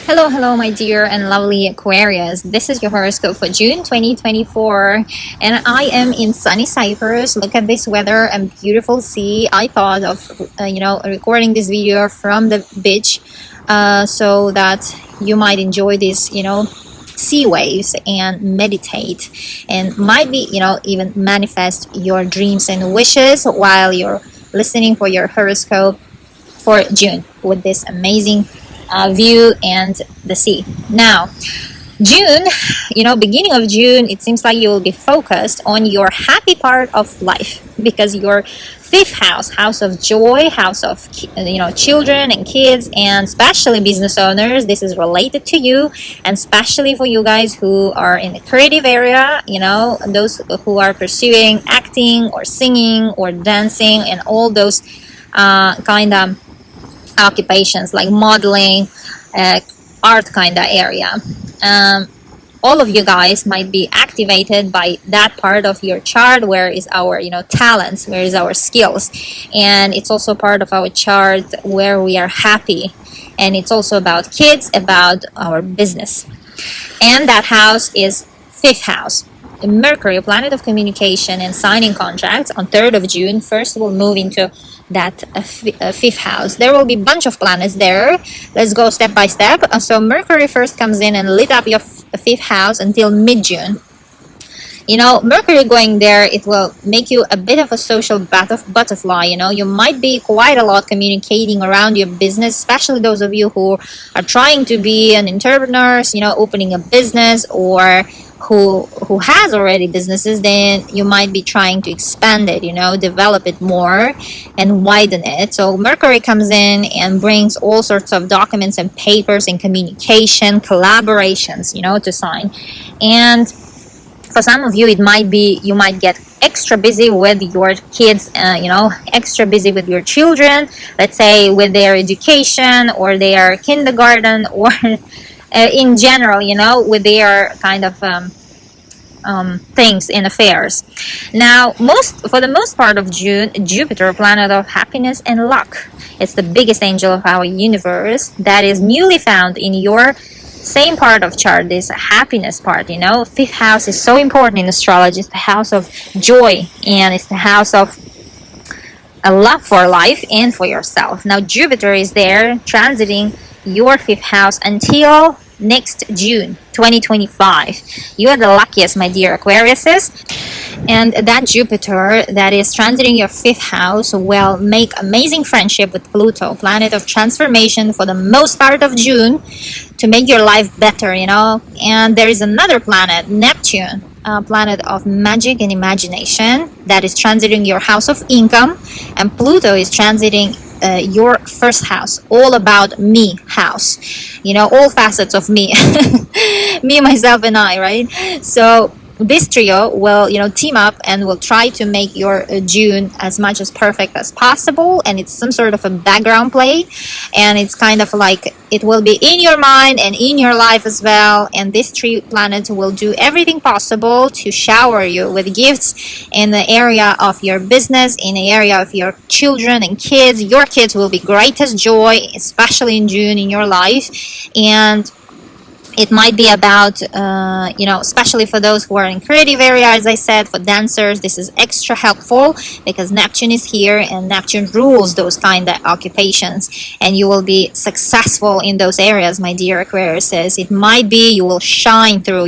Hello, hello, my dear and lovely Aquarius. This is your horoscope for June 2024, and I am in sunny Cyprus. Look at this weather and beautiful sea. I thought of, recording this video from the beach, so that you might enjoy this, sea waves and meditate, and might be, even manifest your dreams and wishes while you're listening for your horoscope for June with this amazing view and the sea. Now, June, beginning of June, it seems like you will be focused on your happy part of life because your fifth house, house of joy, house of children and kids, and especially business owners, this is related to you, and especially for you guys who are in the creative area, those who are pursuing acting or singing or dancing and all those kind of occupations like modeling, art kind of area. All of you guys might be activated by that part of your chart where is our talents, where is our skills, and it's also part of our chart where we are happy, and it's also about kids, about our business. And that house is fifth house. Mercury, planet of communication and signing contracts, on 3rd of June first will move into that fifth house. There will be a bunch of planets there. Let's go step by step. So Mercury first comes in and lit up your fifth house until mid-June. Mercury going there, it will make you a bit of a social butterfly. You might be quite a lot communicating around your business, especially those of you who are trying to be an entrepreneur, opening a business, or who has already businesses. Then you might be trying to expand it, develop it more and widen it. So Mercury comes in and brings all sorts of documents and papers and communication, collaborations, to sign. And for some of you, it might be you might get extra busy with your kids, extra busy with your children, let's say with their education or their kindergarten, or in general, with their kind of things in affairs. Now, for the most part of June, Jupiter, planet of happiness and luck, it's the biggest angel of our universe that is newly found in your same part of chart, this happiness part. Fifth house is so important in astrology. It's the house of joy, and it's the house of a love for life and for yourself. Now Jupiter is there transiting your fifth house until next June 2025. You are the luckiest, my dear Aquariuses. And that Jupiter that is transiting your fifth house will make amazing friendship with Pluto, planet of transformation, for the most part of June, to make your life better, And there is another planet, Neptune, planet of magic and imagination, that is transiting your house of income, and Pluto is transiting your first house, all about me house, all facets of me, me, myself, and I, right? So this trio will team up and will try to make your June as much as perfect as possible, and it's some sort of a background play, and it's kind of like it will be in your mind and in your life as well. And these three planets will do everything possible to shower you with gifts in the area of your business, in the area of your children and kids. Your kids will be greatest joy, especially in June, in your life. And it might be about, especially for those who are in creative area, as I said, for dancers, this is extra helpful because Neptune is here, and Neptune rules those kind of occupations, and you will be successful in those areas, my dear Aquarius. It might be you will shine through,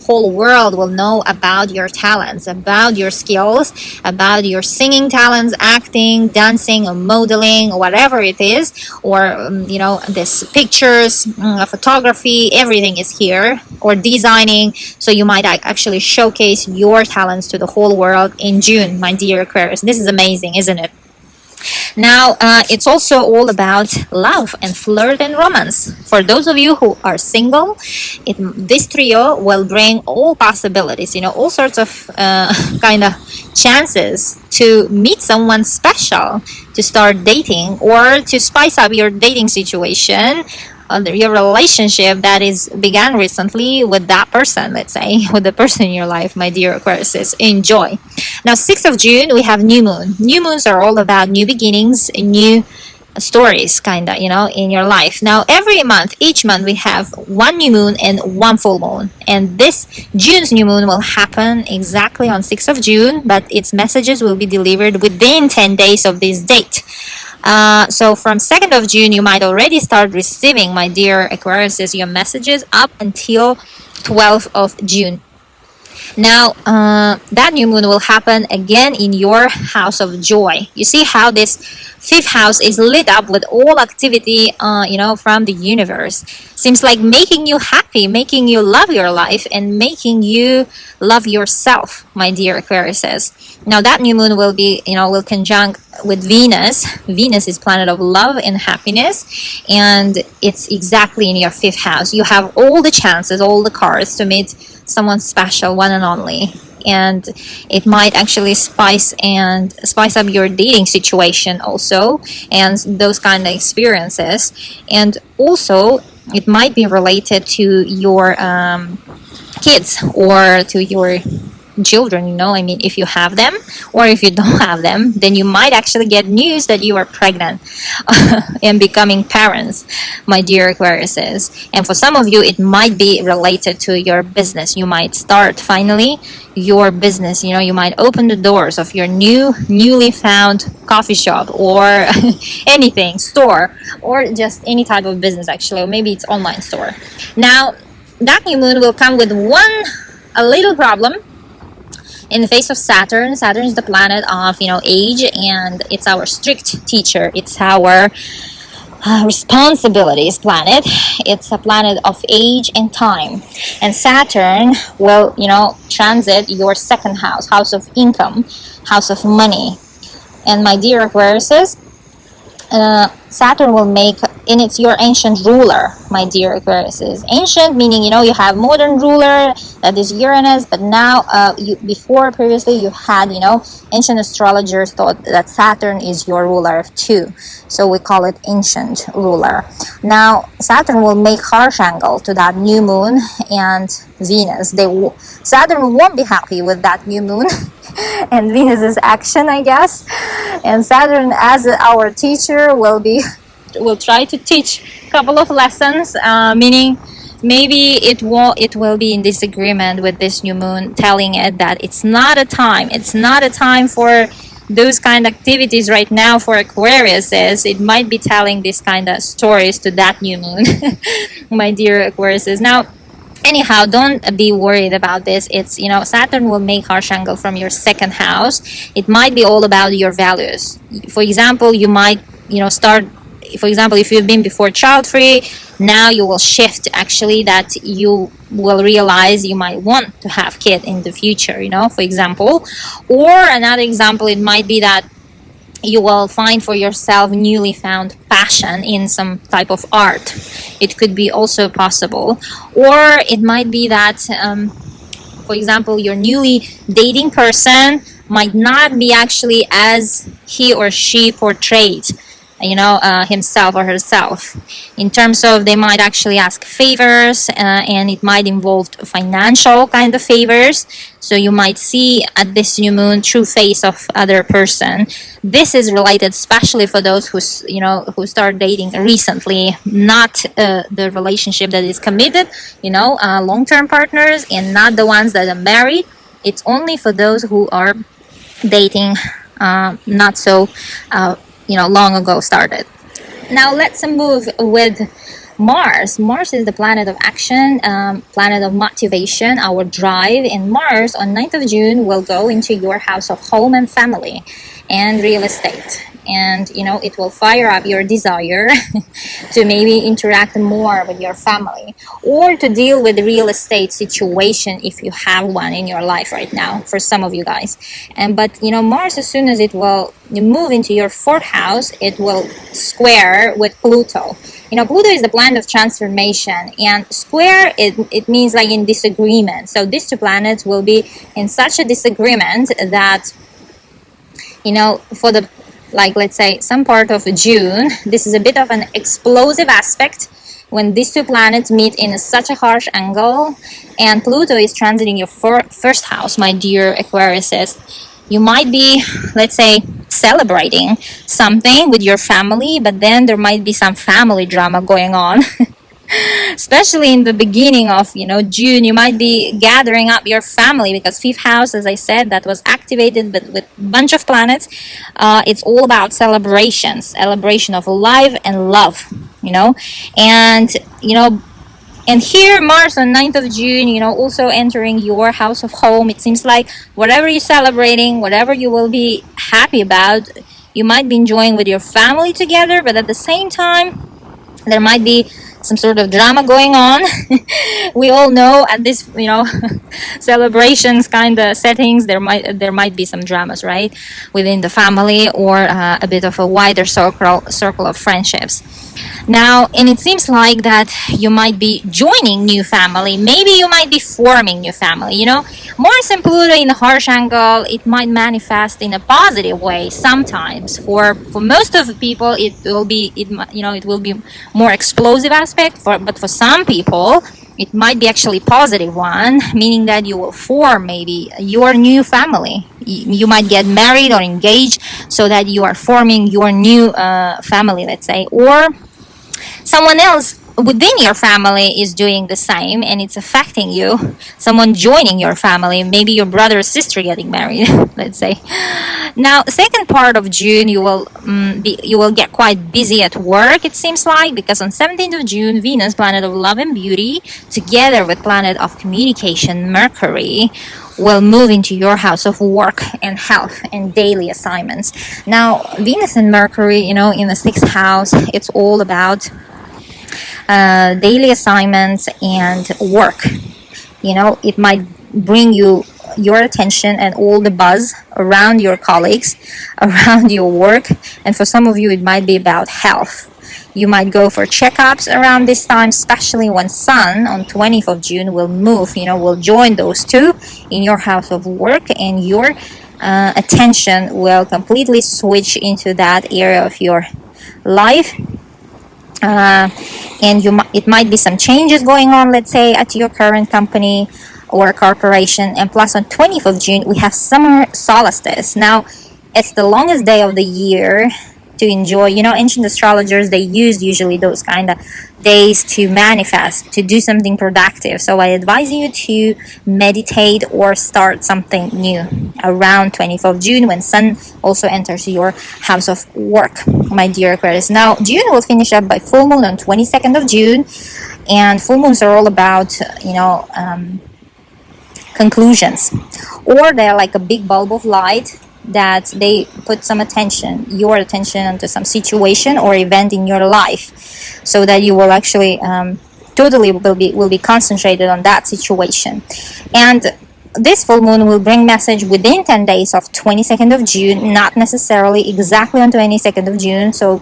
whole world will know about your talents, about your skills, about your singing talents, acting, dancing, or modeling, or whatever it is, or this pictures, photography, everything is here, or designing. So you might actually showcase your talents to the whole world in June, my dear Aquarius. This is amazing, isn't it? Now, it's also all about love and flirt and romance. For those of you who are single, this trio will bring all possibilities, all sorts of kind of chances to meet someone special, to start dating, or to spice up your dating situation, your relationship that is began recently with that person, let's say, with the person in your life, my dear Aquarius. Enjoy. Now, 6th of June, we have new moon. New moons are all about new beginnings, new stories, kind of, in your life. Now, every month, each month, we have one new moon and one full moon. And this June's new moon will happen exactly on 6th of June, but its messages will be delivered within 10 days of this date. So from 2nd of June, you might already start receiving, my dear Aquarius, your messages up until 12th of June. Now, that new moon will happen again in your house of joy. You see how this fifth house is lit up with all activity, from the universe. Seems like making you happy, making you love your life, and making you love yourself, my dear Aquarius. Now, that new moon will be, will conjunct with Venus. Venus is planet of love and happiness, and it's exactly in your fifth house. You have all the chances, all the cards to meet someone special, one and only. And it might actually spice up your dating situation also, and those kind of experiences. And also, it might be related to your kids or to your children, if you have them, or if you don't have them, then you might actually get news that you are pregnant and becoming parents, my dear Aquariuses. And for some of you, it might be related to your business. You might start finally your business. You might open the doors of your newly found coffee shop, or anything, store, or just any type of business, actually, or maybe it's online store. Now, that new moon will come with a little problem. In the face of Saturn. Saturn is the planet of, age, and it's our strict teacher. It's our responsibilities planet. It's a planet of age and time. And Saturn will, transit your second house, house of income, house of money. And my dear Aquariuses, Saturn will make, and it's your ancient ruler, my dear Aquariuses. Ancient meaning, you have modern ruler, that is Uranus, but now, previously you had, ancient astrologers thought that Saturn is your ruler too. So we call it ancient ruler. Now, Saturn will make harsh angle to that new moon and Venus. Saturn won't be happy with that new moon and Venus's action, I guess. And Saturn, as our teacher, will try to teach a couple of lessons, meaning maybe it will be in disagreement with this new moon, telling it that it's not a time for those kind of activities right now for Aquarius. It might be telling this kind of stories to that new moon, my dear Aquarius. Now, anyhow, don't be worried about this. It's, Saturn will make harsh angle from your second house. It might be all about your values. For example, you might, start, for example, if you've been before child free, now you will shift actually, that you will realize you might want to have kid in the future, for example. Or another example, it might be that you will find for yourself newly found passion in some type of art. It could be also possible. Or it might be that, for example, your newly dating person might not be actually as he or she portrayed, himself or herself. In terms of, they might actually ask favors, and it might involve financial kind of favors. So you might see at this new moon true face of other person. This is related especially for those who start dating recently, not the relationship that is committed, long-term partners, and not the ones that are married. It's only for those who are dating not so long ago started. Now let's move with Mars. Mars is the planet of action, planet of motivation, our drive. And Mars on 9th of June will go into your house of home and family and real estate. And, it will fire up your desire to maybe interact more with your family, or to deal with the real estate situation if you have one in your life right now, for some of you guys. But Mars, as soon as it will move into your fourth house, it will square with Pluto. Pluto is the planet of transformation, and square, it means like in disagreement. So these two planets will be in such a disagreement that, for the, let's say, some part of June, this is a bit of an explosive aspect when these two planets meet in such a harsh angle, and Pluto is transiting your first house, my dear Aquarius. You might be, let's say, celebrating something with your family, but then there might be some family drama going on. Especially in the beginning of June, you might be gathering up your family, because fifth house, as I said, that was activated, but with a bunch of planets. It's all about celebration of life and love, and and here Mars on 9th of June, also entering your house of home. It seems like whatever you're celebrating, whatever you will be happy about, you might be enjoying with your family together, but at the same time there might be some sort of drama going on. We all know at this celebrations kind of settings, there might be some dramas, right, within the family, or a bit of a wider circle of friendships. Now, and it seems like that you might be joining new family. Maybe you might be forming new family. Mars and Pluto in the harsh angle, it might manifest in a positive way sometimes. For most of the people, it will be more explosive aspect. But for some people, it might be actually positive one, meaning that you will form maybe your new family. You might get married or engaged, so that you are forming your new family, let's say, or someone else within your family is doing the same, and it's affecting you. Someone joining your family, maybe your brother or sister getting married, let's say. Now, second part of June, you will get quite busy at work, it seems like, because on 17th of June, Venus, planet of love and beauty, together with planet of communication, Mercury, will move into your house of work and health and daily assignments. Now, Venus and Mercury, in the sixth house, it's all about daily assignments and work. It might bring your attention and all the buzz around your colleagues, around your work, and for some of you it might be about health. You might go for checkups around this time, especially when Sun on 20th of June will move, will join those two in your house of work, and your attention will completely switch into that area of your life. And it might be some changes going on, let's say, at your current company or corporation. And plus, on 20th of June, we have summer solstice. Now, it's the longest day of the year to enjoy. Ancient astrologers, they use usually those kind of days to manifest, to do something productive. So I advise you to meditate or start something new around 20th of June, when Sun also enters your house of work, my dear Aquarius. Now, June will finish up by full moon on 22nd of June, and full moons are all about conclusions, or they're like a big bulb of light that they put your attention onto some situation or event in your life, so that you will actually totally will be concentrated on that situation. And this full moon will bring message within 10 days of 22nd of June, not necessarily exactly on 22nd of June. So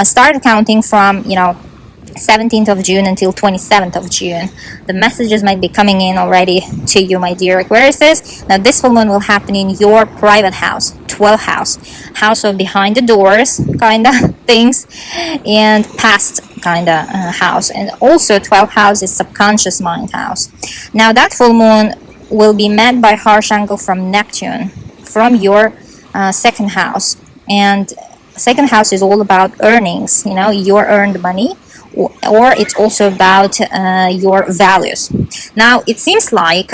start counting from 17th of June until 27th of June. The messages might be coming in already to you, my dear Aquariuses. Now, this full moon will happen in your private house, 12th house of behind the doors kind of things, and past kind of house. And also 12th house is subconscious mind house. Now, that full moon will be met by harsh angle from Neptune from your second house. And second house is all about earnings, your earned money, or it's also about your values. Now, it seems like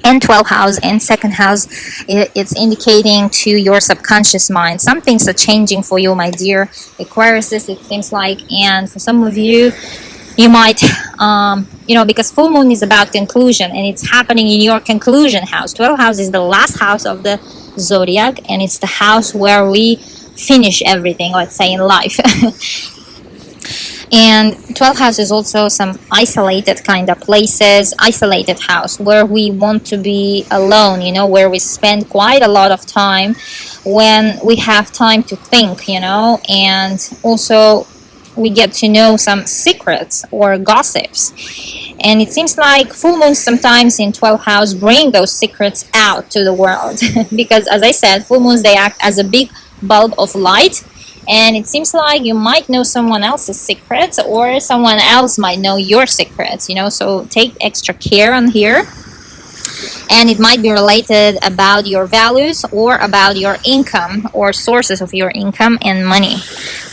and 12th house and second house, it's indicating to your subconscious mind. Some things are changing for you, my dear Aquariuses, it seems like. And for some of you, you might because full moon is about conclusion, and it's happening in your conclusion house. 12th house is the last house of the zodiac, and it's the house where we finish everything, let's say, in life. And 12th house is also some isolated kind of places, isolated house where we want to be alone, where we spend quite a lot of time, when we have time to think, and also we get to know some secrets or gossips. And it seems like full moons sometimes in 12th house bring those secrets out to the world because, as I said, full moons, they act as a big bulb of light. And it seems like you might know someone else's secrets, or someone else might know your secrets, so take extra care on here. and it might be related about your values or about your income or sources of your income and money,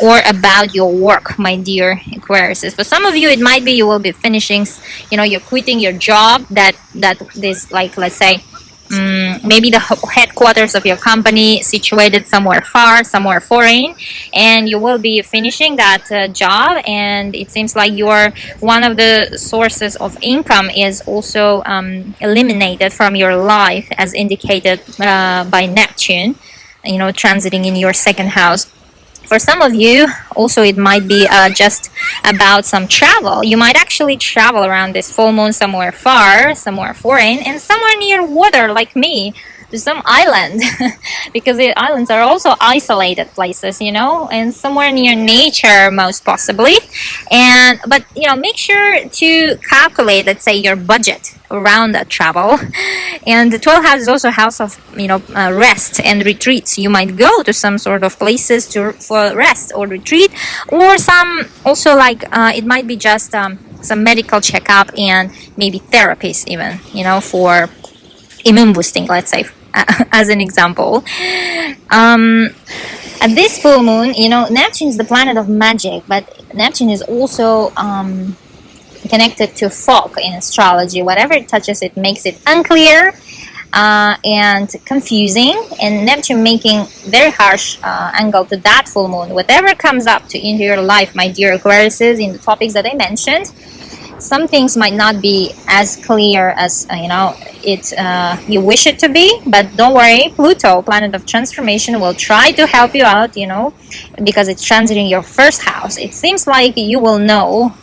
or about your work, my dear Aquarius. For some of you, it might be you will be finishing, you're quitting your job, that this, like, let's say, maybe the headquarters of your company situated somewhere far, somewhere foreign, and you will be finishing that job, and it seems like your one of the sources of income is also eliminated from your life, as indicated by Neptune, transiting in your second house. For some of you, also, it might be just about some travel. You might actually travel around this full moon somewhere far, somewhere foreign, and somewhere near water, like me, to some island, because the islands are also isolated places, and somewhere near nature, most possibly. But make sure to calculate, let's say, your budget around that travel. And the 12th house is also a house of rest and retreats. You might go to some sort of places for rest or retreat, or some also, like, it might be just some medical checkup and maybe therapies even, for immune boosting, let's say, as an example. At this full moon, Neptune is the planet of magic, but Neptune is also connected to fog in astrology. Whatever it touches, it makes it unclear and confusing. And Neptune making very harsh angle to that full moon. Whatever comes up into your life, my dear Aquariuses, in the topics that I mentioned, some things might not be as clear as you wish it to be, but don't worry. Pluto, planet of transformation, will try to help you out, because it's transiting your first house. It seems like you will know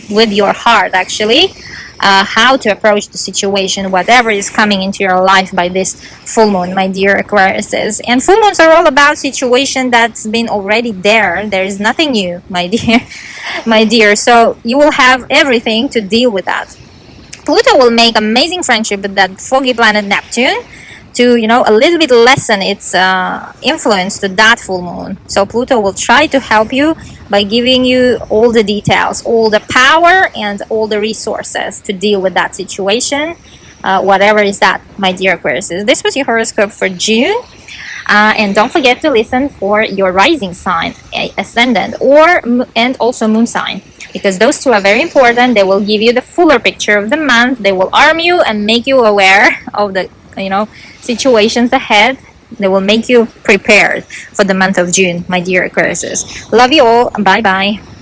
with your heart, actually, how to approach the situation, whatever is coming into your life by this full moon, my dear Aquariuses. And full moons are all about situation that's been already there. There is nothing new, my dear. My dear. So you will have everything to deal with that. Pluto will make amazing friendship with that foggy planet Neptune to, a little bit lessen its influence to that full moon. So Pluto will try to help you by giving you all the details, all the power, and all the resources to deal with that situation, whatever is that, my dear Aquarius. This was your horoscope for June. And don't forget to listen for your rising sign, ascendant, and also moon sign, because those two are very important. They will give you the fuller picture of the month. They will arm you and make you aware of the situations ahead. They will make you prepared for the month of June, my dear Aquarius. Love you all. Bye bye.